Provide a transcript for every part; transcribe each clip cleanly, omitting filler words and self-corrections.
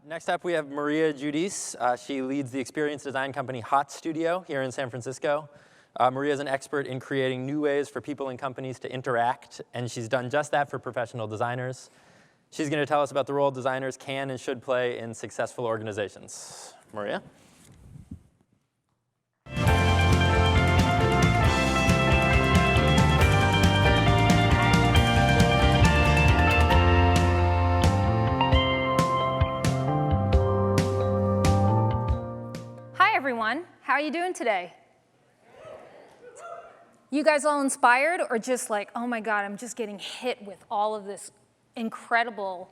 Next up, we have Maria Giudice. She leads the experience design company Hot Studio here in San Francisco. Maria is an expert in creating new ways for people and companies to interact, and she's done just that for professional designers. She's going to tell us about the role designers can and should play in successful organizations. Maria? Hi, everyone. How are you doing today? You guys all inspired or just like, oh my God, I'm just getting hit with all of this incredible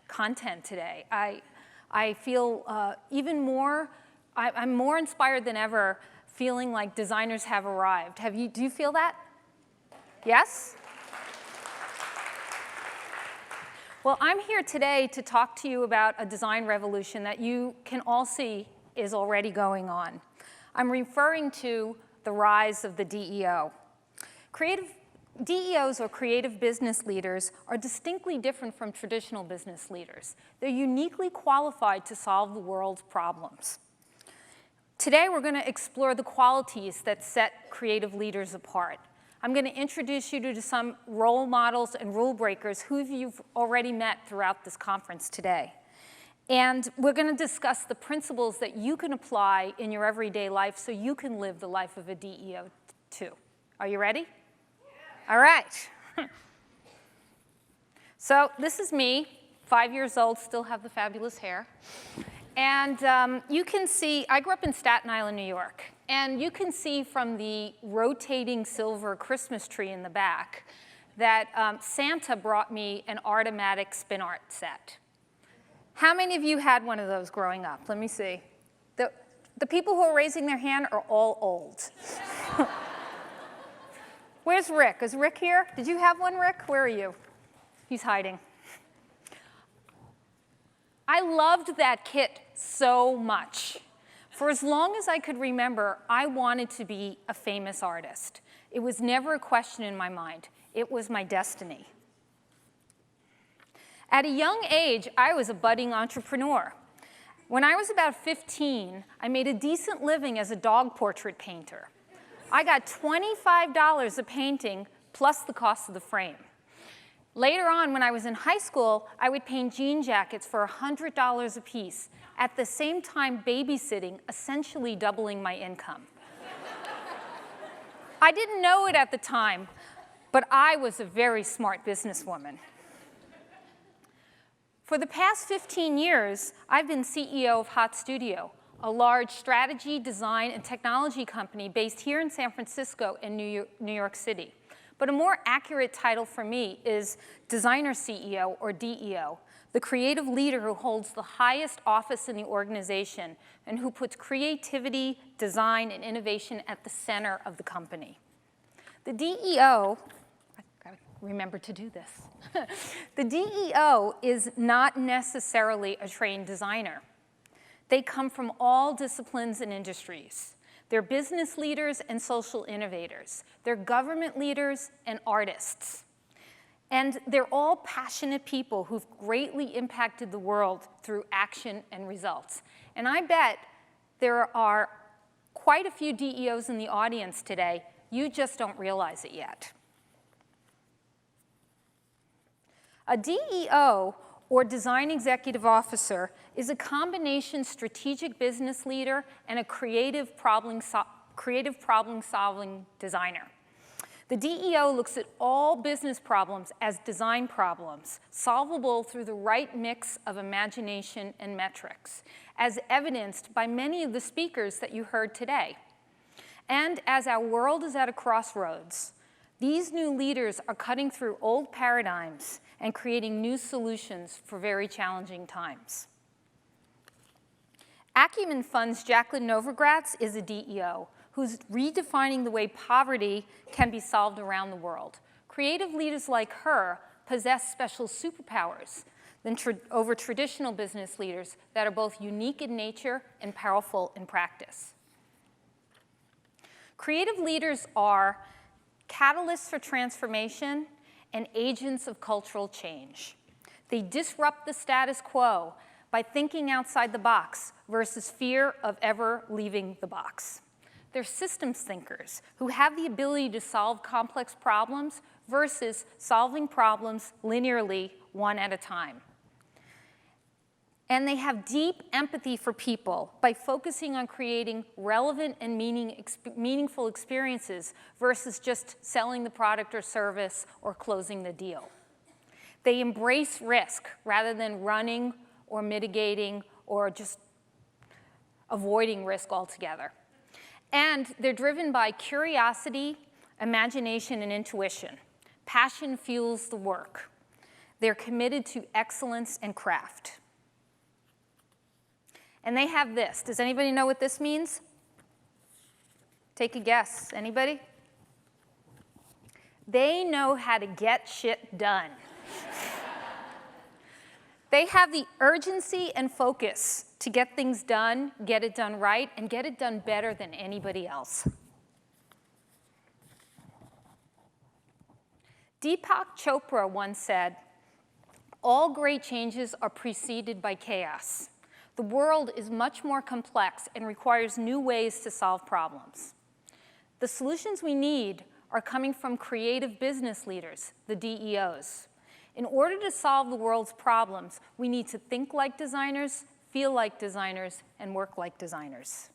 content today. I feel even more, I'm more inspired than ever, feeling like designers have arrived. Do you feel that? Yes? Well, I'm here today to talk to you about a design revolution that you can all see is already going on. I'm referring to the rise of the DEO. DEOs, or creative business leaders, are distinctly different from traditional business leaders. They're uniquely qualified to solve the world's problems. Today, we're going to explore the qualities that set creative leaders apart. I'm going to introduce you to some role models and rule breakers who you've already met throughout this conference today. And we're going to discuss the principles that you can apply in your everyday life so you can live the life of a DEO too. Are you ready? Yeah. All right. So this is me, 5 years old, still have the fabulous hair. And you can see, I grew up in Staten Island, New York. And you can see from the rotating silver Christmas tree in the back that Santa brought me an Artomatic spin art set. How many of you had one of those growing up? Let me see. The people who are raising their hand are all old. Where's Rick? Is Rick here? Did you have one, Rick? Where are you? He's hiding. I loved that kit so much. For as long as I could remember, I wanted to be a famous artist. It was never a question in my mind. It was my destiny. At a young age, I was a budding entrepreneur. When I was about 15, I made a decent living as a dog portrait painter. I got $25 a painting plus the cost of the frame. Later on, when I was in high school, I would paint jean jackets for $100 a piece, at the same time babysitting, essentially doubling my income. I didn't know it at the time, but I was a very smart businesswoman. For the past 15 years, I've been CEO of Hot Studio, a large strategy, design, and technology company based here in San Francisco and New York City. But a more accurate title for me is Designer CEO, or DEO, the creative leader who holds the highest office in the organization and who puts creativity, design, and innovation at the center of the company. The DEO, remember to do this. The DEO is not necessarily a trained designer. They come from all disciplines and industries. They're business leaders and social innovators. They're government leaders and artists. And they're all passionate people who've greatly impacted the world through action and results. And I bet there are quite a few DEOs in the audience today. You just don't realize it yet. A DEO, or Design Executive Officer, is a combination strategic business leader and a creative problem-solving designer. The DEO looks at all business problems as design problems, solvable through the right mix of imagination and metrics, as evidenced by many of the speakers that you heard today. And as our world is at a crossroads, these new leaders are cutting through old paradigms and creating new solutions for very challenging times. Acumen Fund's Jacqueline Novogratz is a DEO who's redefining the way poverty can be solved around the world. Creative leaders like her possess special superpowers over traditional business leaders that are both unique in nature and powerful in practice. Creative leaders are catalysts for transformation and agents of cultural change. They disrupt the status quo by thinking outside the box versus fear of ever leaving the box. They're systems thinkers who have the ability to solve complex problems versus solving problems linearly, one at a time. And they have deep empathy for people by focusing on creating relevant and meaningful experiences versus just selling the product or service or closing the deal. They embrace risk rather than running or mitigating or just avoiding risk altogether. And they're driven by curiosity, imagination, and intuition. Passion fuels the work. They're committed to excellence and craft. And they have this. Does anybody know what this means? Take a guess. Anybody? They know how to get shit done. They have the urgency and focus to get things done, get it done right, and get it done better than anybody else. Deepak Chopra once said, "All great changes are preceded by chaos. The world is much more complex and requires new ways to solve problems. The solutions we need are coming from creative business leaders, the DEOs. In order to solve the world's problems, we need to think like designers, feel like designers, and work like designers."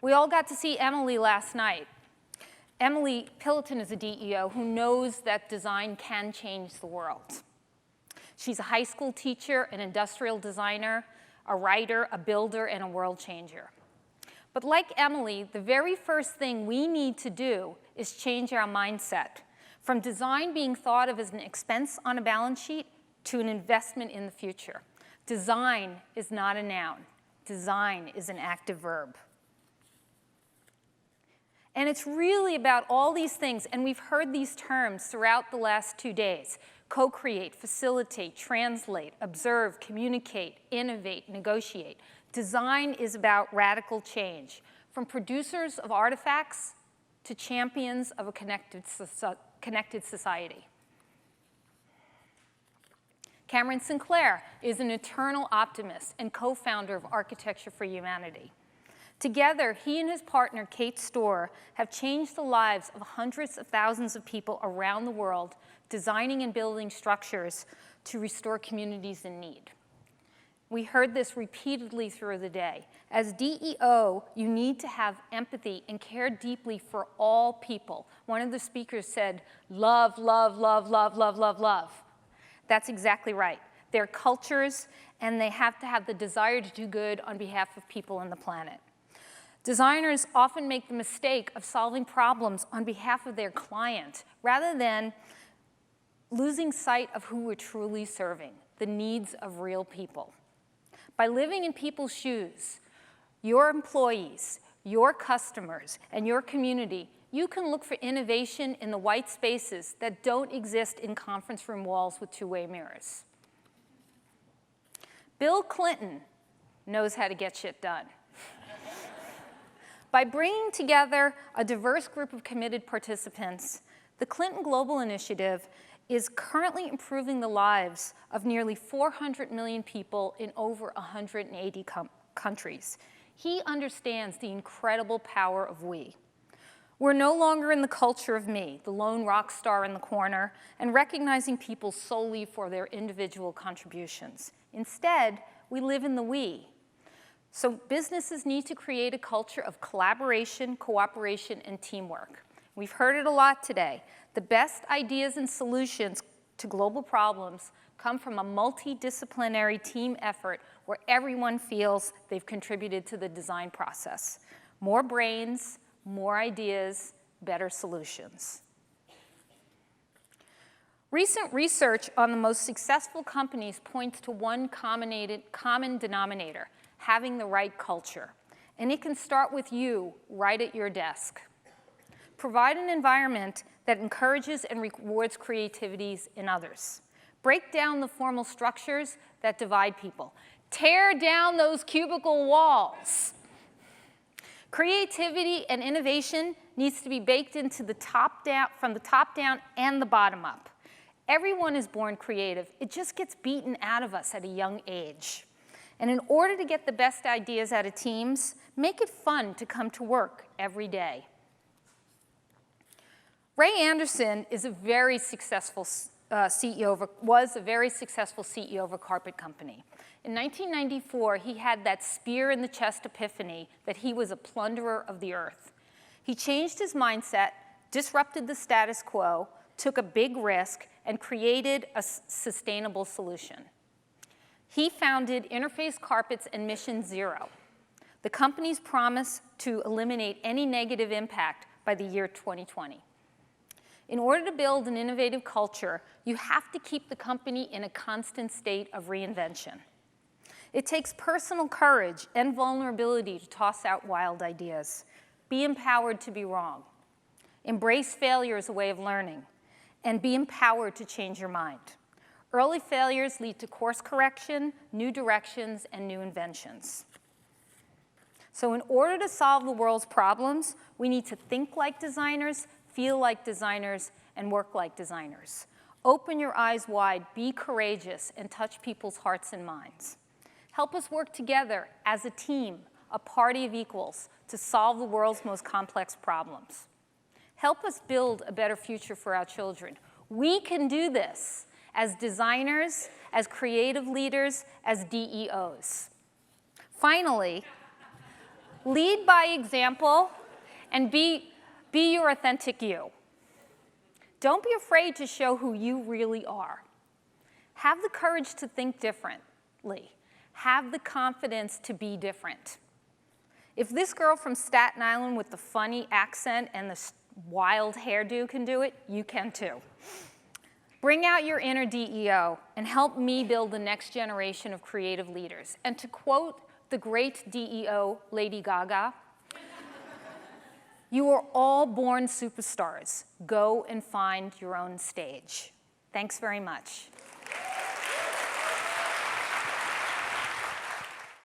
We all got to see Emily last night. Emily Pilliton is a DEO who knows that design can change the world. She's a high school teacher, an industrial designer, a writer, a builder, and a world changer. But like Emily, the very first thing we need to do is change our mindset from design being thought of as an expense on a balance sheet to an investment in the future. Design is not a noun. Design is an active verb. And it's really about all these things, and we've heard these terms throughout the last 2 days. Co-create, facilitate, translate, observe, communicate, innovate, negotiate. Design is about radical change, from producers of artifacts to champions of a connected society. Cameron Sinclair is an eternal optimist and co-founder of Architecture for Humanity. Together, he and his partner, Kate Storr, have changed the lives of hundreds of thousands of people around the world, designing and building structures to restore communities in need. We heard this repeatedly through the day. As DEO, you need to have empathy and care deeply for all people. One of the speakers said, love, love, love, love, love, love, love. That's exactly right. They're cultures, and they have to have the desire to do good on behalf of people and the planet. Designers often make the mistake of solving problems on behalf of their client, rather than losing sight of who we're truly serving, the needs of real people. By living in people's shoes, your employees, your customers, and your community, you can look for innovation in the white spaces that don't exist in conference room walls with two-way mirrors. Bill Clinton knows how to get shit done. By bringing together a diverse group of committed participants, the Clinton Global Initiative is currently improving the lives of nearly 400 million people in over 180 countries. He understands the incredible power of we. We're no longer in the culture of me, the lone rock star in the corner, and recognizing people solely for their individual contributions. Instead, we live in the we. So businesses need to create a culture of collaboration, cooperation, and teamwork. We've heard it a lot today. The best ideas and solutions to global problems come from a multidisciplinary team effort where everyone feels they've contributed to the design process. More brains, more ideas, better solutions. Recent research on the most successful companies points to one common denominator: having the right culture. And it can start with you right at your desk. Provide an environment that encourages and rewards creativities in others. Break down the formal structures that divide people. Tear down those cubicle walls. Creativity and innovation needs to be baked into the top down, from the top down and the bottom up. Everyone is born creative. It just gets beaten out of us at a young age. And in order to get the best ideas out of teams, make it fun to come to work every day. Ray Anderson is a very successful was a very successful CEO of a carpet company. In 1994, he had that spear in the chest epiphany that he was a plunderer of the earth. He changed his mindset, disrupted the status quo, took a big risk, and created a sustainable solution. He founded Interface Carpets and Mission Zero, the company's promise to eliminate any negative impact by the year 2020. In order to build an innovative culture, you have to keep the company in a constant state of reinvention. It takes personal courage and vulnerability to toss out wild ideas. Be empowered to be wrong. Embrace failure as a way of learning, and be empowered to change your mind. Early failures lead to course correction, new directions, and new inventions. So in order to solve the world's problems, we need to think like designers, feel like designers, and work like designers. Open your eyes wide, be courageous, and touch people's hearts and minds. Help us work together as a team, a party of equals, to solve the world's most complex problems. Help us build a better future for our children. We can do this as designers, as creative leaders, as DEOs. Finally, lead by example and be your authentic you. Don't be afraid to show who you really are. Have the courage to think differently. Have the confidence to be different. If this girl from Staten Island with the funny accent and the wild hairdo can do it, you can too. Bring out your inner DEO and help me build the next generation of creative leaders. And to quote the great DEO Lady Gaga, you are all born superstars. Go and find your own stage. Thanks very much.